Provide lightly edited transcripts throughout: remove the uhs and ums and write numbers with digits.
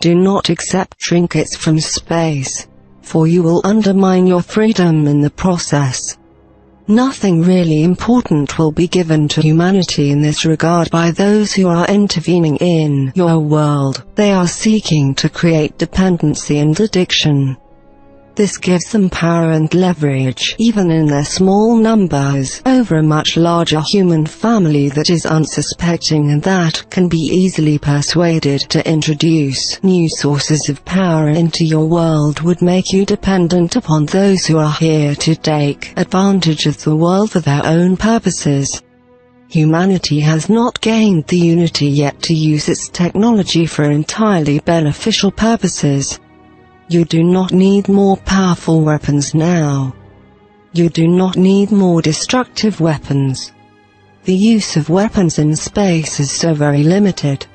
do not accept trinkets from space, for you will undermine your freedom in the process. Nothing really important will be given to humanity in this regard by those who are intervening in your world. They are seeking to create dependency and addiction. This gives them power and leverage, even in their small numbers, over a much larger human family that is unsuspecting and that can be easily persuaded to introduce new sources of power into your world. Would make you dependent upon those who are here to take advantage of the world for their own purposes. Humanity has not gained the unity yet to use its technology for entirely beneficial purposes. You do not need more powerful weapons now. You do not need more destructive weapons. The use of weapons in space is so very limited.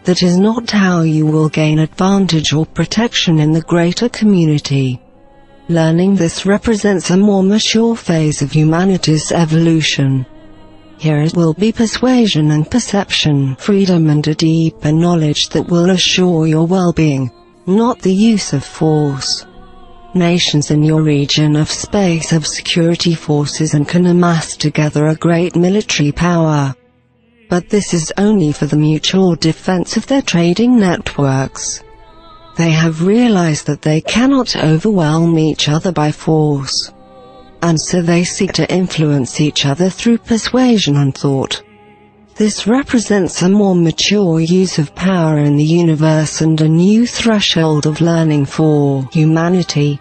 That is not how you will gain advantage or protection in the greater community. Learning this represents a more mature phase of humanity's evolution. Here it will be persuasion and perception, freedom and a deeper knowledge that will assure your well-being, not the use of force. Nations in your region of space have security forces and can amass together a great military power. But this is only for the mutual defense of their trading networks. They have realized that they cannot overwhelm each other by force, and so they seek to influence each other through persuasion and thought. This represents a more mature use of power in the universe and a new threshold of learning for humanity.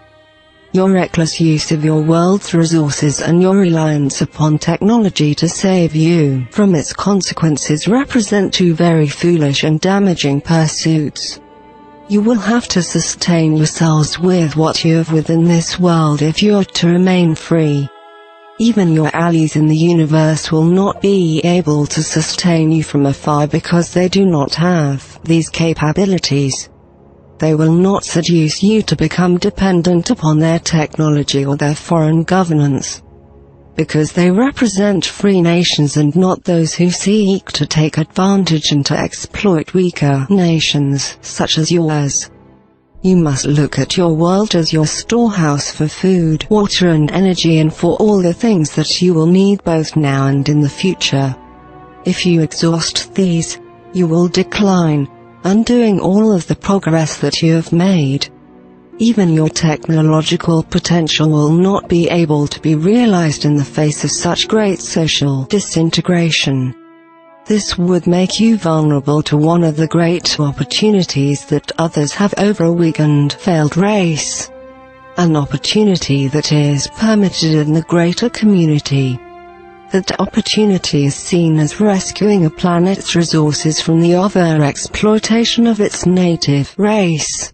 Your reckless use of your world's resources and your reliance upon technology to save you from its consequences represent two very foolish and damaging pursuits. You will have to sustain yourselves with what you have within this world if you are to remain free. Even your allies in the universe will not be able to sustain you from afar because they do not have these capabilities. They will not seduce you to become dependent upon their technology or their foreign governance, because they represent free nations and not those who seek to take advantage and to exploit weaker nations, such as yours. You must look at your world as your storehouse for food, water and energy, and for all the things that you will need both now and in the future. If you exhaust these, you will decline, undoing all of the progress that you have made. Even your technological potential will not be able to be realized in the face of such great social disintegration. This would make you vulnerable to one of the great opportunities that others have over a weak and failed race. An opportunity that is permitted in the greater community. That opportunity is seen as rescuing a planet's resources from the over-exploitation of its native race,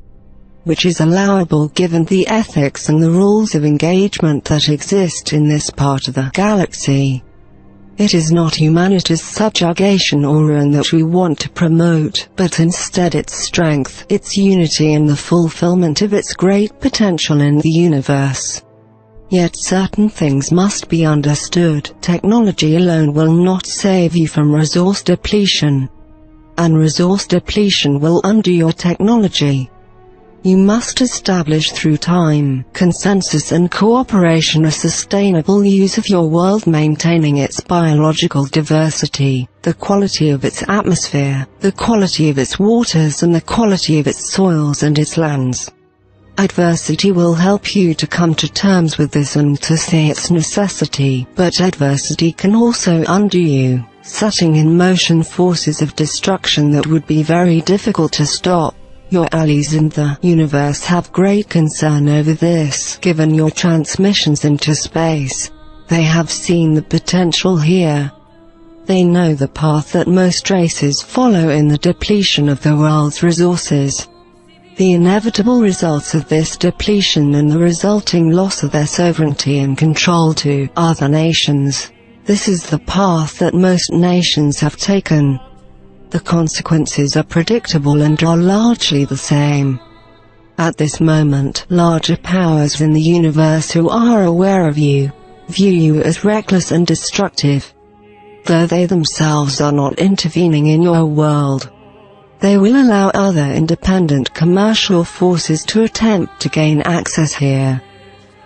which is allowable given the ethics and the rules of engagement that exist in this part of the galaxy. It is not humanity's subjugation or ruin that we want to promote, but instead its strength, its unity and the fulfillment of its great potential in the universe. Yet certain things must be understood. Technology alone will not save you from resource depletion, and resource depletion will undo your technology. You must establish through time, consensus and cooperation a sustainable use of your world, maintaining its biological diversity, the quality of its atmosphere, the quality of its waters and the quality of its soils and its lands. Adversity will help you to come to terms with this and to see its necessity, but adversity can also undo you, setting in motion forces of destruction that would be very difficult to stop. Your allies in the universe have great concern over this, given your transmissions into space. They have seen the potential here. They know the path that most races follow in the depletion of the world's resources. The inevitable results of this depletion and the resulting loss of their sovereignty and control to other nations. This is the path that most nations have taken. The consequences are predictable and are largely the same. At this moment, larger powers in the universe who are aware of you, view you as reckless and destructive, though they themselves are not intervening in your world. They will allow other independent commercial forces to attempt to gain access here.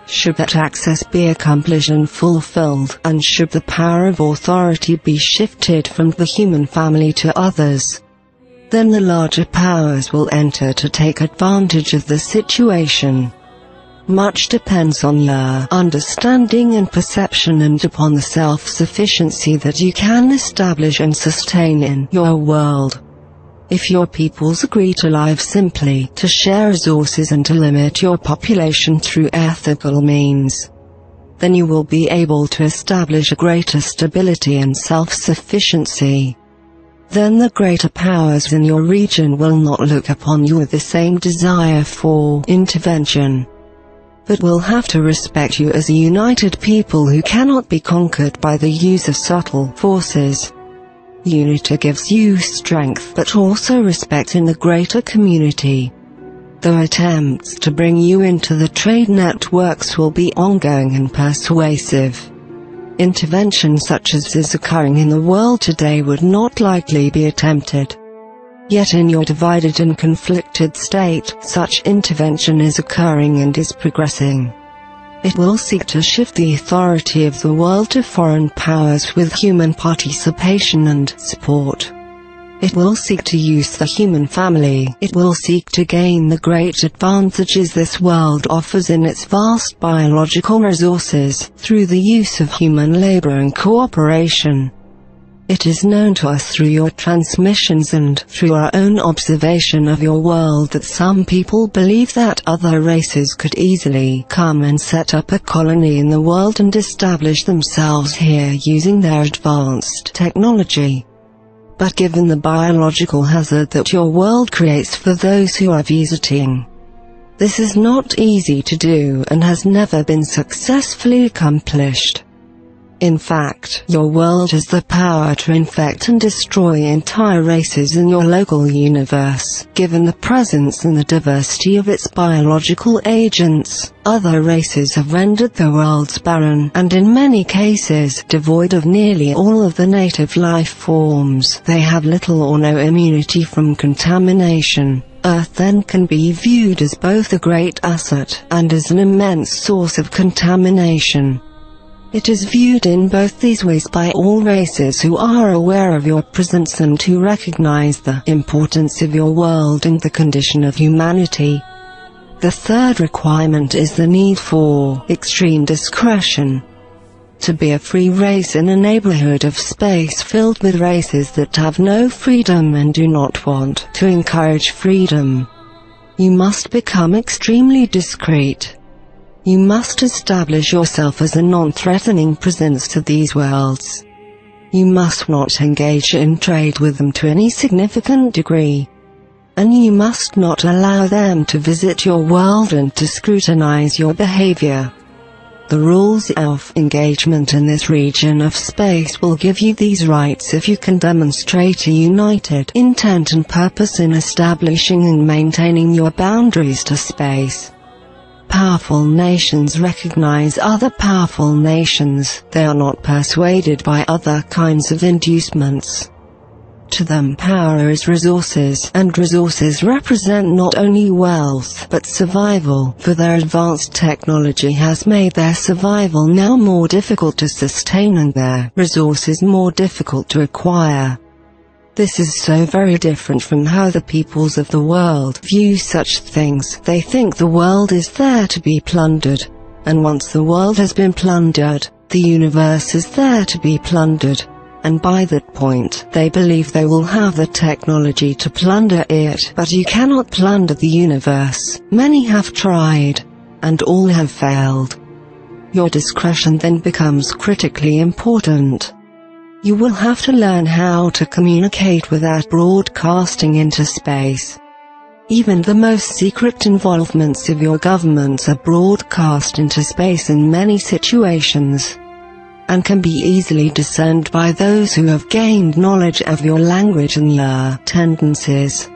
Should that access be accomplished and fulfilled, and should the power of authority be shifted from the human family to others, then the larger powers will enter to take advantage of the situation. Much depends on your understanding and perception and upon the self-sufficiency that you can establish and sustain in your world. If your peoples agree to live simply, to share resources and to limit your population through ethical means, then you will be able to establish a greater stability and self-sufficiency. Then the greater powers in your region will not look upon you with the same desire for intervention, but will have to respect you as a united people who cannot be conquered by the use of subtle forces. Unity gives you strength but also respect in the greater community. Though attempts to bring you into the trade networks will be ongoing and persuasive, intervention such as is occurring in the world today would not likely be attempted. Yet in your divided and conflicted state, such intervention is occurring and is progressing. It will seek to shift the authority of the world to foreign powers with human participation and support. It will seek to use the human family. It will seek to gain the great advantages this world offers in its vast biological resources, through the use of human labor and cooperation. It is known to us through your transmissions and through our own observation of your world that some people believe that other races could easily come and set up a colony in the world and establish themselves here using their advanced technology. But given the biological hazard that your world creates for those who are visiting, this is not easy to do and has never been successfully accomplished. In fact, your world has the power to infect and destroy entire races in your local universe. Given the presence and the diversity of its biological agents, other races have rendered their worlds barren, and in many cases, devoid of nearly all of the native life forms. They have little or no immunity from contamination. Earth then can be viewed as both a great asset and as an immense source of contamination. It is viewed in both these ways by all races who are aware of your presence and who recognize the importance of your world and the condition of humanity. The third requirement is the need for extreme discretion. To be a free race in a neighborhood of space filled with races that have no freedom and do not want to encourage freedom, you must become extremely discreet. You must establish yourself as a non-threatening presence to these worlds. You must not engage in trade with them to any significant degree. And you must not allow them to visit your world and to scrutinize your behavior. The rules of engagement in this region of space will give you these rights if you can demonstrate a united intent and purpose in establishing and maintaining your boundaries to space. Powerful nations recognize other powerful nations. They are not persuaded by other kinds of inducements. To them power is resources, and resources represent not only wealth but survival, for their advanced technology has made their survival now more difficult to sustain and their resources more difficult to acquire. This is so very different from how the peoples of the world view such things. They think the world is there to be plundered, and once the world has been plundered, the universe is there to be plundered, and by that point, they believe they will have the technology to plunder it. But you cannot plunder the universe. Many have tried, and all have failed. Your discretion then becomes critically important. You will have to learn how to communicate without broadcasting into space. Even the most secret involvements of your governments are broadcast into space in many situations, and can be easily discerned by those who have gained knowledge of your language and your tendencies.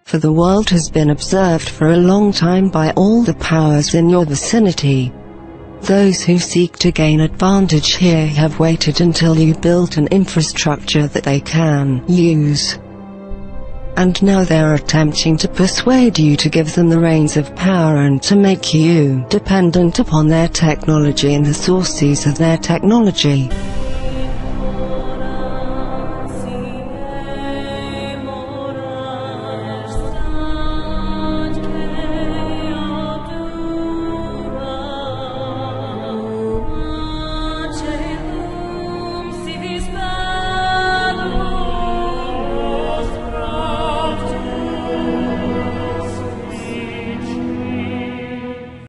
For the world has been observed for a long time by all the powers in your vicinity. Those who seek to gain advantage here have waited until you built an infrastructure that they can use. And now they're attempting to persuade you to give them the reins of power and to make you dependent upon their technology and the sources of their technology.